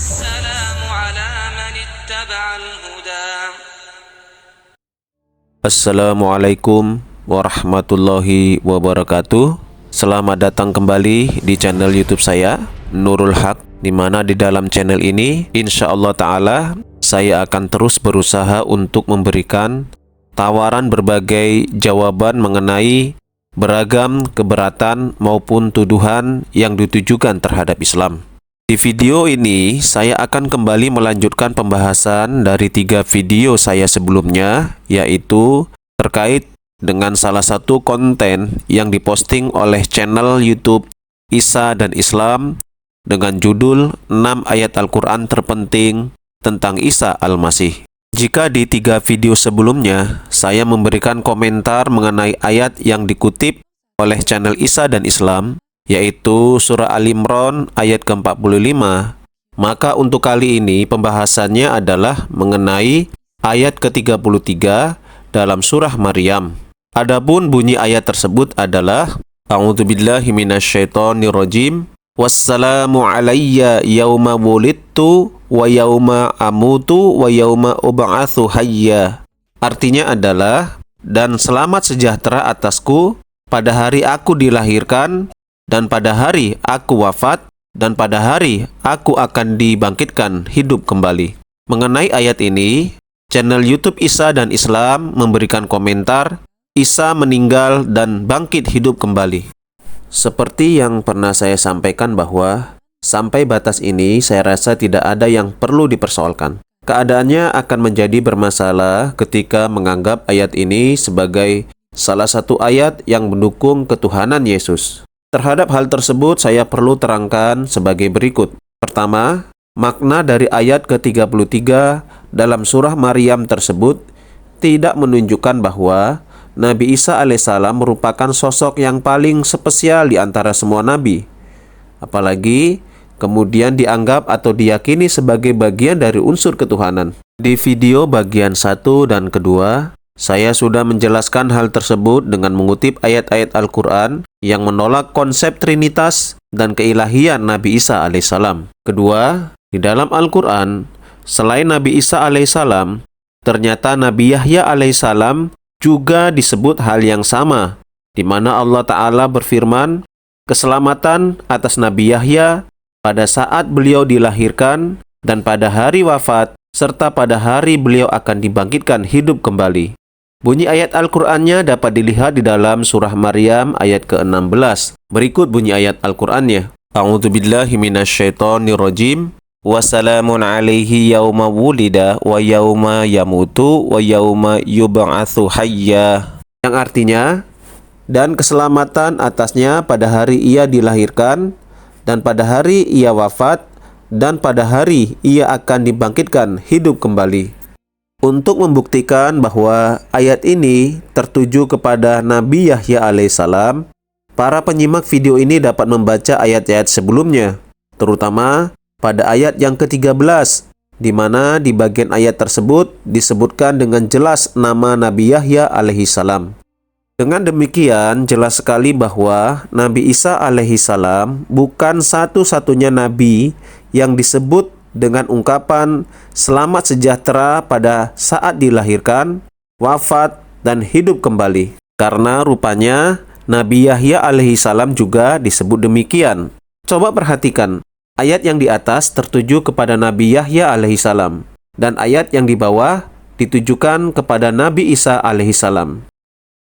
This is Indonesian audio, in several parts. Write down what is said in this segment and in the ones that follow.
السلام على من اتبع الهدى. Assalamualaikum warahmatullahi wabarakatuh. Selamat datang kembali di channel YouTube saya, Nurul Haq, di mana di dalam channel ini insya Allah Ta'ala saya akan terus berusaha untuk memberikan tawaran berbagai jawaban mengenai beragam keberatan maupun tuduhan yang ditujukan terhadap Islam. Di video ini, saya akan kembali melanjutkan pembahasan dari 3 video saya sebelumnya, yaitu terkait dengan salah satu konten yang diposting oleh channel YouTube Isa dan Islam dengan judul 6 ayat Al-Quran terpenting tentang Isa Al-Masih. Jika di 3 video sebelumnya, saya memberikan komentar mengenai ayat yang dikutip oleh channel Isa dan Islam, yaitu surah Al-Imran ayat ke-45, maka untuk kali ini pembahasannya adalah mengenai ayat ke-33 dalam surah Maryam. Adapun bunyi ayat tersebut adalah A'udzubillahi minasyaitonirrajim. Wassalamu alayya yauma wulidtu wa yauma amutu wa yauma ub'atsu hayya. Artinya adalah, dan selamat sejahtera atasku pada hari aku dilahirkan, dan pada hari aku wafat, dan pada hari aku akan dibangkitkan hidup kembali. Mengenai ayat ini, channel YouTube Isa dan Islam memberikan komentar, Isa meninggal dan bangkit hidup kembali. Seperti yang pernah saya sampaikan bahwa sampai batas ini saya rasa tidak ada yang perlu dipersoalkan. Keadaannya akan menjadi bermasalah ketika menganggap ayat ini sebagai salah satu ayat yang mendukung ketuhanan Yesus. Terhadap hal tersebut saya perlu terangkan sebagai berikut. Pertama, makna dari ayat ke-33 dalam surah Maryam tersebut tidak menunjukkan bahwa Nabi Isa alaihissalam merupakan sosok yang paling spesial di antara semua nabi. Apalagi kemudian dianggap atau diyakini sebagai bagian dari unsur ketuhanan. Di video bagian 1 dan kedua, saya sudah menjelaskan hal tersebut dengan mengutip ayat-ayat Al-Quran yang menolak konsep trinitas dan keilahian Nabi Isa alaihissalam. Kedua, di dalam Al-Quran, selain Nabi Isa alaihissalam, ternyata Nabi Yahya alaihissalam juga disebut hal yang sama, di mana Allah Ta'ala berfirman, keselamatan atas Nabi Yahya pada saat beliau dilahirkan dan pada hari wafat, serta pada hari beliau akan dibangkitkan hidup kembali. Bunyi ayat Al-Qur'annya dapat dilihat di dalam surah Maryam ayat ke-16. Berikut bunyi ayat Al-Qur'annya. A'udzubillahi minasyaitonirrajim. Wassalamun alaihi yauma wulida wa yauma yamutu wa yauma yub'atsu hayya. Yang artinya, dan keselamatan atasnya pada hari ia dilahirkan, dan pada hari ia wafat, dan pada hari ia akan dibangkitkan hidup kembali. Untuk membuktikan bahwa ayat ini tertuju kepada Nabi Yahya alaihissalam, para penyimak video ini dapat membaca ayat-ayat sebelumnya, terutama pada ayat yang ke-13, di mana di bagian ayat tersebut disebutkan dengan jelas nama Nabi Yahya alaihissalam. Dengan demikian, jelas sekali bahwa Nabi Isa alaihissalam bukan satu-satunya nabi yang disebut dengan ungkapan selamat sejahtera pada saat dilahirkan, wafat, dan hidup kembali. Karena rupanya Nabi Yahya alaihissalam juga disebut demikian. Coba perhatikan, ayat yang di atas tertuju kepada Nabi Yahya alaihissalam, dan ayat yang di bawah ditujukan kepada Nabi Isa alaihissalam.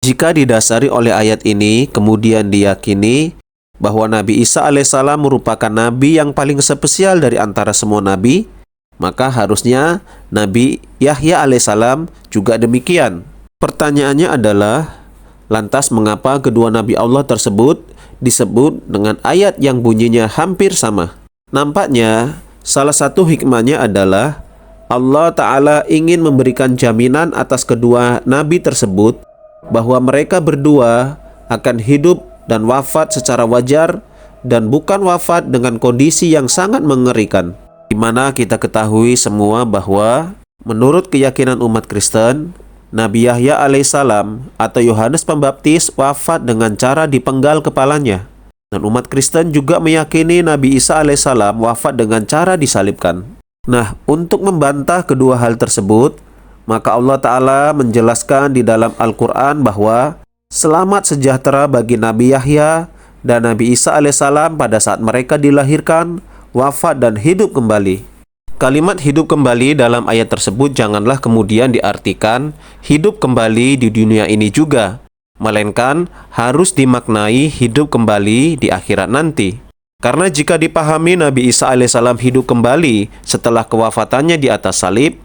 Jika didasari oleh ayat ini, kemudian diyakini bahwa Nabi Isa alaihissalam merupakan nabi yang paling spesial dari antara semua nabi, maka harusnya Nabi Yahya alaihissalam juga demikian. Pertanyaannya adalah, lantas mengapa kedua nabi Allah tersebut disebut dengan ayat yang bunyinya hampir sama? Nampaknya salah satu hikmahnya adalah Allah Ta'ala ingin memberikan jaminan atas kedua nabi tersebut bahwa mereka berdua akan hidup dan wafat secara wajar dan bukan wafat dengan kondisi yang sangat mengerikan. Di mana kita ketahui semua bahwa menurut keyakinan umat Kristen, Nabi Yahya alaihissalam atau Yohanes Pembaptis wafat dengan cara dipenggal kepalanya. Dan umat Kristen juga meyakini Nabi Isa alaihissalam wafat dengan cara disalibkan. Nah, untuk membantah kedua hal tersebut, maka Allah Ta'ala menjelaskan di dalam Al-Quran bahwa selamat sejahtera bagi Nabi Yahya dan Nabi Isa alaihissalam pada saat mereka dilahirkan, wafat dan hidup kembali. Kalimat hidup kembali dalam ayat tersebut janganlah kemudian diartikan hidup kembali di dunia ini juga, melainkan harus dimaknai hidup kembali di akhirat nanti. Karena jika dipahami Nabi Isa alaihissalam hidup kembali setelah kewafatannya di atas salib,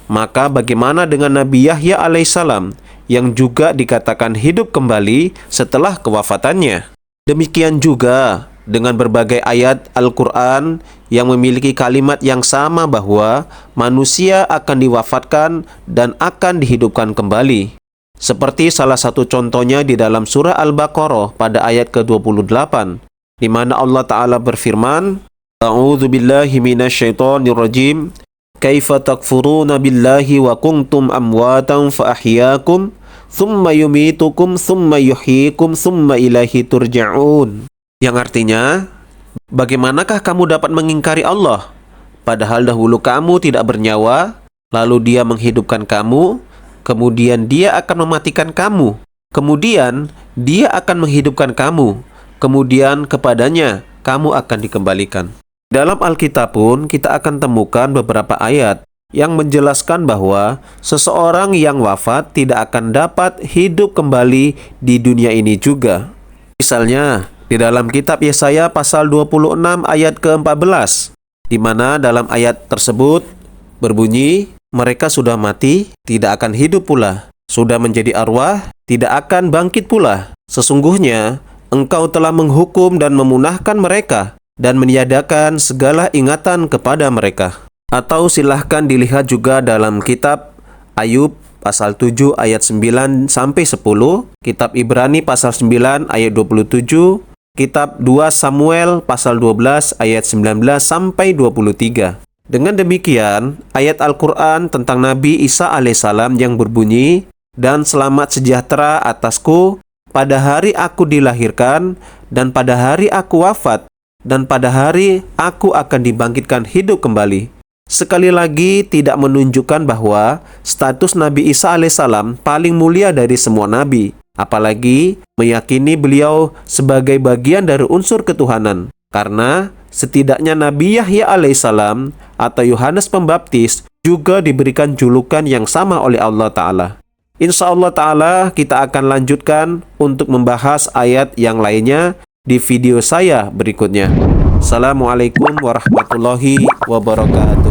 maka bagaimana dengan Nabi Yahya alaihissalam yang juga dikatakan hidup kembali setelah kewafatannya? Demikian juga dengan berbagai ayat Al-Quran yang memiliki kalimat yang sama bahwa manusia akan diwafatkan dan akan dihidupkan kembali. Seperti salah satu contohnya di dalam surah Al-Baqarah pada ayat ke-28, di mana Allah Ta'ala berfirman, A'udzu billahi minasyaitonir rajim, Kaifa takfuruna billahi wa kuntum amwatan fa ahyaakum, thumma yumitukum, thumma yuhyikum, thumma ilaihi turja'un. Yang artinya, bagaimanakah kamu dapat mengingkari Allah, padahal dahulu kamu tidak bernyawa, lalu Dia menghidupkan kamu, kemudian Dia akan mematikan kamu, kemudian Dia akan menghidupkan kamu, kemudian kepadanya kamu akan dikembalikan. Dalam Alkitab pun kita akan temukan beberapa ayat yang menjelaskan bahwa seseorang yang wafat tidak akan dapat hidup kembali di dunia ini juga. Misalnya, di dalam kitab Yesaya pasal 26 ayat ke-14, di mana dalam ayat tersebut berbunyi, mereka sudah mati, tidak akan hidup pula. Sudah menjadi arwah, tidak akan bangkit pula. Sesungguhnya, Engkau telah menghukum dan memunahkan mereka, dan meniadakan segala ingatan kepada mereka. Atau silahkan dilihat juga dalam kitab Ayub pasal 7 ayat 9 sampai 10, kitab Ibrani pasal 9 ayat 27, kitab 2 Samuel pasal 12 ayat 19 sampai 23. Dengan demikian, ayat Al-Quran tentang Nabi Isa alaihissalam yang berbunyi, dan selamat sejahtera atasku pada hari aku dilahirkan, dan pada hari aku wafat, dan pada hari aku akan dibangkitkan hidup kembali. Sekali lagi tidak menunjukkan bahwa status Nabi Isa alaihissalam paling mulia dari semua nabi, apalagi meyakini beliau sebagai bagian dari unsur ketuhanan. Karena setidaknya Nabi Yahya alaihissalam atau Yohanes Pembaptis juga diberikan julukan yang sama oleh Allah Ta'ala. Insya Allah Ta'ala kita akan lanjutkan untuk membahas ayat yang lainnya di video saya berikutnya. Assalamualaikum warahmatullahi wabarakatuh.